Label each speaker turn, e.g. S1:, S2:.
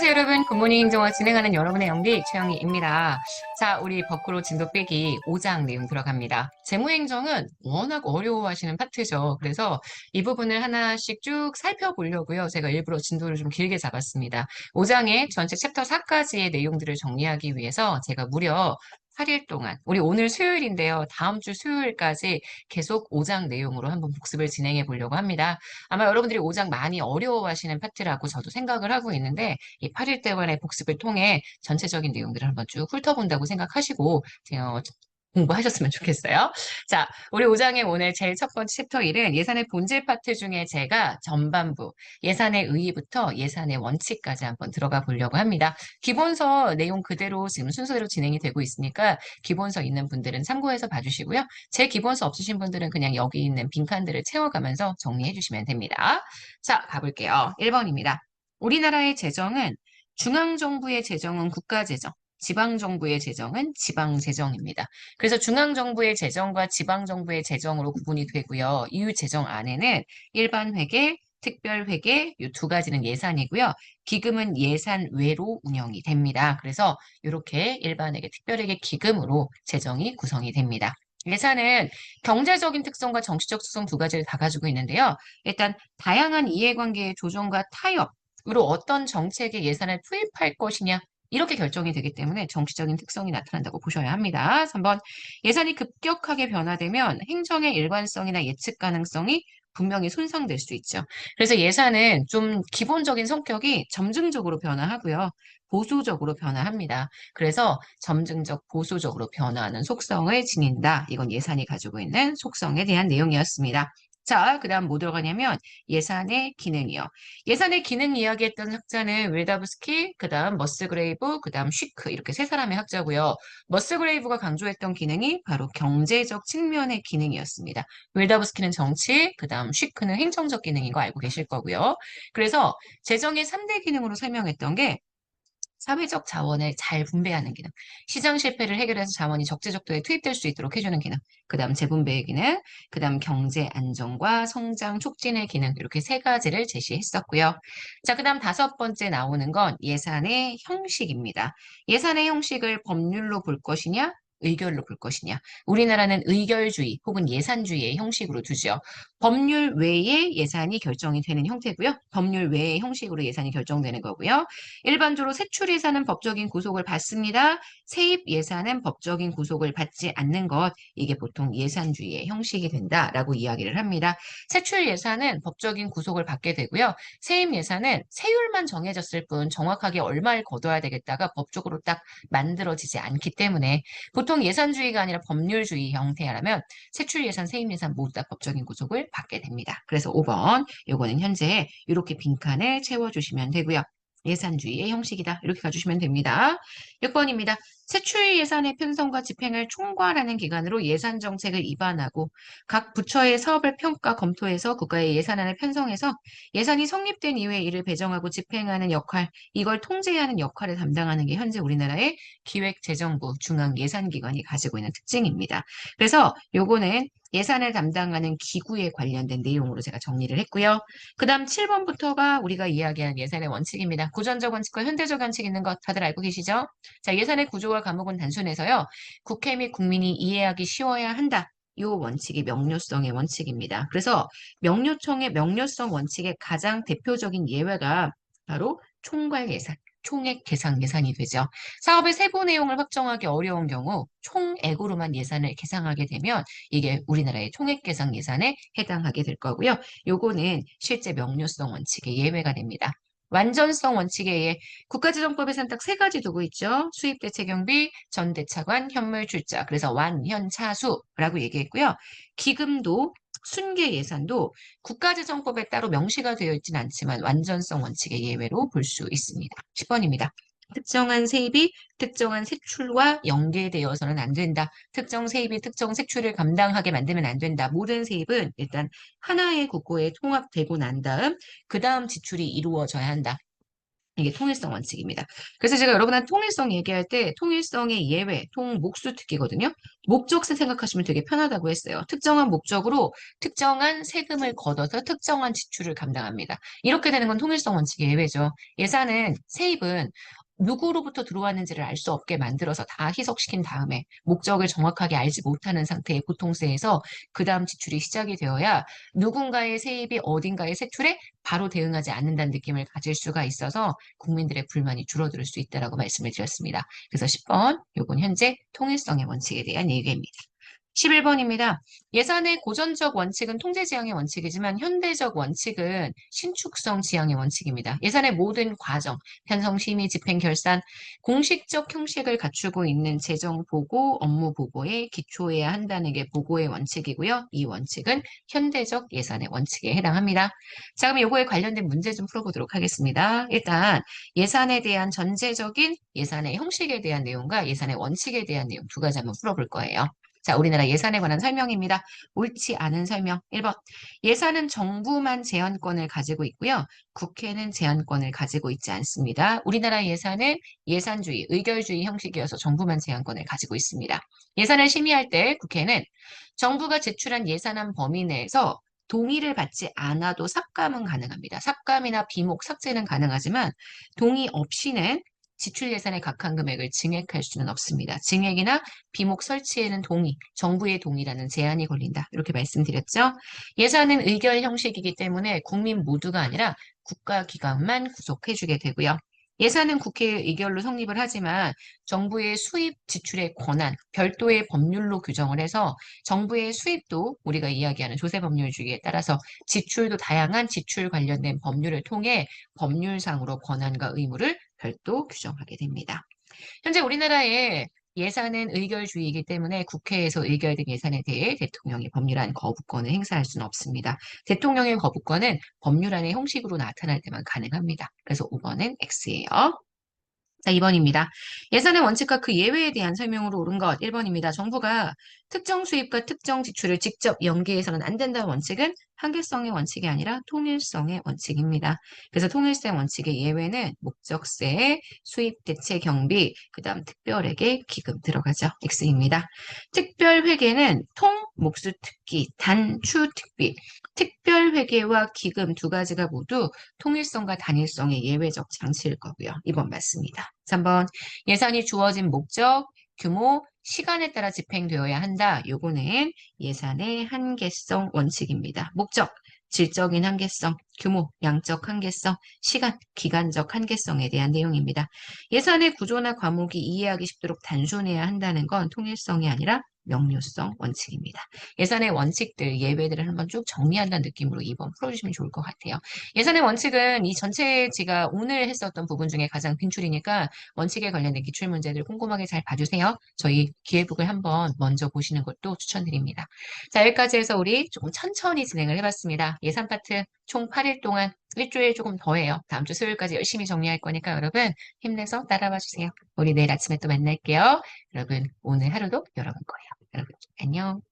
S1: 안녕하세요, 여러분. 굿모닝 행정을 진행하는 여러분의 영디 최영희입니다. 자, 우리 버크로 진도 빼기 5장 내용 들어갑니다. 재무행정은 워낙 어려워하시는 파트죠. 그래서 이 부분을 하나씩 쭉 살펴보려고요. 제가 일부러 진도를 좀 길게 잡았습니다. 5장의 전체 챕터 4까지의 내용들을 정리하기 위해서 제가 무려 8일 동안, 우리 오늘 수요일인데요. 다음 주 수요일까지 계속 5장 내용으로 한번 복습을 진행해 보려고 합니다. 아마 여러분들이 5장 많이 어려워하시는 파트라고 저도 생각을 하고 있는데 이 8일 동안의 복습을 통해 전체적인 내용들을 한번 쭉 훑어본다고 생각하시고 공부하셨으면 좋겠어요. 자, 우리 5장의 오늘 제일 첫 번째 챕터 1은 예산의 본질 파트 중에 제가 전반부, 예산의 의의부터 예산의 원칙까지 한번 들어가 보려고 합니다. 기본서 내용 그대로 지금 순서대로 진행이 되고 있으니까 기본서 있는 분들은 참고해서 봐주시고요. 제 기본서 없으신 분들은 그냥 여기 있는 빈칸들을 채워가면서 정리해 주시면 됩니다. 자, 가볼게요. 1번입니다. 우리나라의 재정은 중앙정부의 재정은 국가재정, 지방정부의 재정은 지방재정입니다. 그래서 중앙정부의 재정과 지방정부의 재정으로 구분이 되고요. 이 재정 안에는 일반회계, 특별회계 이 두 가지는 예산이고요. 기금은 예산 외로 운영이 됩니다. 그래서 이렇게 일반회계, 특별회계, 기금으로 재정이 구성이 됩니다. 예산은 경제적인 특성과 정치적 특성 두 가지를 다 가지고 있는데요. 일단 다양한 이해관계의 조정과 타협으로 어떤 정책에 예산을 투입할 것이냐 이렇게 결정이 되기 때문에 정치적인 특성이 나타난다고 보셔야 합니다. 3번 예산이 급격하게 변화되면 행정의 일관성이나 예측 가능성이 분명히 손상될 수 있죠. 그래서 예산은 좀 기본적인 성격이 점증적으로 변화하고요. 보수적으로 변화합니다. 그래서 점증적, 보수적으로 변화하는 속성을 지닌다. 이건 예산이 가지고 있는 속성에 대한 내용이었습니다. 자, 그 다음 뭐 들어가냐면 예산의 기능이요. 예산의 기능 이야기했던 학자는 윌다브스키, 그 다음 머스그레이브, 그 다음 쉬크 이렇게 세 사람의 학자고요. 머스그레이브가 강조했던 기능이 바로 경제적 측면의 기능이었습니다. 윌다브스키는 정치, 그 다음 쉬크는 행정적 기능인 거 알고 계실 거고요. 그래서 재정의 3대 기능으로 설명했던 게 사회적 자원을 잘 분배하는 기능, 시장 실패를 해결해서 자원이 적재적소에 투입될 수 있도록 해주는 기능, 그 다음 재분배의 기능, 그 다음 경제 안정과 성장 촉진의 기능 이렇게 세 가지를 제시했었고요. 자, 그 다음 다섯 번째 나오는 건 예산의 형식입니다. 예산의 형식을 법률로 볼 것이냐, 의결로 볼 것이냐. 우리나라는 의결주의 혹은 예산주의의 형식으로 두죠. 법률 외에 예산이 결정이 되는 형태고요. 법률 외의 형식으로 예산이 결정되는 거고요. 일반적으로 세출 예산은 법적인 구속을 받습니다. 세입 예산은 법적인 구속을 받지 않는 것, 이게 보통 예산주의의 형식이 된다라고 이야기를 합니다. 세출 예산은 법적인 구속을 받게 되고요. 세입 예산은 세율만 정해졌을 뿐 정확하게 얼마를 거둬야 되겠다가 법적으로 딱 만들어지지 않기 때문에 보통 예산주의가 아니라 법률주의 형태라면 세출 예산, 세입 예산 모두 다 법적인 구속을 받게 됩니다. 그래서 5번, 요거는 현재 이렇게 빈칸을 채워주시면 되고요. 예산주의의 형식이다. 이렇게 가주시면 됩니다. 6번입니다. 세출 예산의 편성과 집행을 총괄하는 기관으로 예산 정책을 입안하고 각 부처의 사업을 평가 검토해서 국가의 예산안을 편성해서 예산이 성립된 이후에 이를 배정하고 집행하는 역할, 이걸 통제하는 역할을 담당하는 게 현재 우리나라의 기획재정부 중앙예산기관이 가지고 있는 특징입니다. 그래서 요거는 예산을 담당하는 기구에 관련된 내용으로 제가 정리를 했고요. 그 다음 7번부터가 우리가 이야기한 예산의 원칙입니다. 구전적 원칙과 현대적 원칙 있는 것 다들 알고 계시죠? 자, 예산의 구조와 과목은 단순해서요. 국회 및 국민이 이해하기 쉬워야 한다. 이 원칙이 명료성의 원칙입니다. 그래서 명료청의 명료성 원칙의 가장 대표적인 예외가 바로 총괄 예산, 총액 계상 예산이 되죠. 사업의 세부 내용을 확정하기 어려운 경우 총액으로만 예산을 계상하게 되면 이게 우리나라의 총액 계상 예산에 해당하게 될 거고요. 요거는 실제 명료성 원칙의 예외가 됩니다. 완전성 원칙에 의해 국가재정법에서는 딱 세 가지 두고 있죠. 수입대체경비, 전대차관, 현물출자. 그래서 완현차수라고 얘기했고요. 기금도 순계 예산도 국가재정법에 따로 명시가 되어 있지는 않지만 완전성 원칙의 예외로 볼 수 있습니다. 10번입니다. 특정한 세입이 특정한 세출과 연계되어서는 안 된다. 특정 세입이 특정 세출을 감당하게 만들면 안 된다. 모든 세입은 일단 하나의 국고에 통합되고 난 다음 그 다음 지출이 이루어져야 한다. 이게 통일성 원칙입니다. 그래서 제가 여러분한테 통일성 얘기할 때 통일성의 예외, 통목수 특기거든요. 목적세 생각하시면 되게 편하다고 했어요. 특정한 목적으로 특정한 세금을 걷어서 특정한 지출을 감당합니다. 이렇게 되는 건 통일성 원칙의 예외죠. 예산은, 세입은 누구로부터 들어왔는지를 알 수 없게 만들어서 다 희석시킨 다음에 목적을 정확하게 알지 못하는 상태의 보통세에서 그 다음 지출이 시작이 되어야 누군가의 세입이 어딘가의 세출에 바로 대응하지 않는다는 느낌을 가질 수가 있어서 국민들의 불만이 줄어들 수 있다라고 말씀을 드렸습니다. 그래서 10번, 요건 현재 통일성의 원칙에 대한 얘기입니다. 11번입니다. 예산의 고전적 원칙은 통제지향의 원칙이지만 현대적 원칙은 신축성 지향의 원칙입니다. 예산의 모든 과정, 편성, 심의, 집행, 결산, 공식적 형식을 갖추고 있는 재정 보고, 업무 보고에 기초해야 한다는 게 보고의 원칙이고요. 이 원칙은 현대적 예산의 원칙에 해당합니다. 자, 그럼 요거에 관련된 문제 좀 풀어보도록 하겠습니다. 일단 예산에 대한 전제적인 예산의 형식에 대한 내용과 예산의 원칙에 대한 내용 두 가지 한번 풀어볼 거예요. 자, 우리나라 예산에 관한 설명입니다. 옳지 않은 설명. 1번. 예산은 정부만 제한권을 가지고 있고요. 국회는 제한권을 가지고 있지 않습니다. 우리나라 예산은 예산주의, 의결주의 형식이어서 정부만 제한권을 가지고 있습니다. 예산을 심의할 때 국회는 정부가 제출한 예산안 범위 내에서 동의를 받지 않아도 삭감은 가능합니다. 삭감이나 비목, 삭제는 가능하지만 동의 없이는 지출 예산의 각한 금액을 증액할 수는 없습니다. 증액이나 비목 설치에는 동의, 정부의 동의라는 제한이 걸린다. 이렇게 말씀드렸죠. 예산은 의결 형식이기 때문에 국민 모두가 아니라 국가기관만 구속해주게 되고요. 예산은 국회의 의결로 성립을 하지만 정부의 수입 지출의 권한, 별도의 법률로 규정을 해서 정부의 수입도 우리가 이야기하는 조세법률주의에 따라서 지출도 다양한 지출 관련된 법률을 통해 법률상으로 권한과 의무를 별도 규정하게 됩니다. 현재 우리나라의 예산은 의결주의이기 때문에 국회에서 의결된 예산에 대해 대통령이 법률안 거부권을 행사할 수는 없습니다. 대통령의 거부권은 법률안의 형식으로 나타날 때만 가능합니다. 그래서 5번은 X예요. 자, 2번입니다. 예산의 원칙과 그 예외에 대한 설명으로 옳은 것. 1번입니다. 정부가 특정 수입과 특정 지출을 직접 연계해서는 안 된다는 원칙은 한계성의 원칙이 아니라 통일성의 원칙입니다. 그래서 통일성 원칙의 예외는 목적세, 수입 대체 경비, 그 다음 특별회계, 기금 들어가죠. X입니다. 특별회계는 통, 목수 특기, 단, 추 특비, 특별회계와 기금 두 가지가 모두 통일성과 단일성의 예외적 장치일 거고요. 2번 맞습니다. 3번 예산이 주어진 목적, 규모, 시간에 따라 집행되어야 한다. 요거는 예산의 한계성 원칙입니다. 목적, 질적인 한계성, 규모, 양적 한계성, 시간, 기간적 한계성에 대한 내용입니다. 예산의 구조나 과목이 이해하기 쉽도록 단순해야 한다는 건 통일성이 아니라 명료성 원칙입니다. 예산의 원칙들, 예외들을 한번 쭉 정리한다는 느낌으로 2번 풀어주시면 좋을 것 같아요. 예산의 원칙은 이 전체지가 오늘 했었던 부분 중에 가장 빈출이니까 원칙에 관련된 기출문제들 꼼꼼하게 잘 봐주세요. 저희 기회북을 한번 먼저 보시는 것도 추천드립니다. 자, 여기까지 해서 우리 조금 천천히 진행을 해봤습니다. 예산 파트 총 8일 동안 일주일 조금 더해요. 다음 주 수요일까지 열심히 정리할 거니까 여러분 힘내서 따라와 주세요. 우리 내일 아침에 또 만날게요. 여러분 오늘 하루도 여러분 거예요. 여러분 안녕.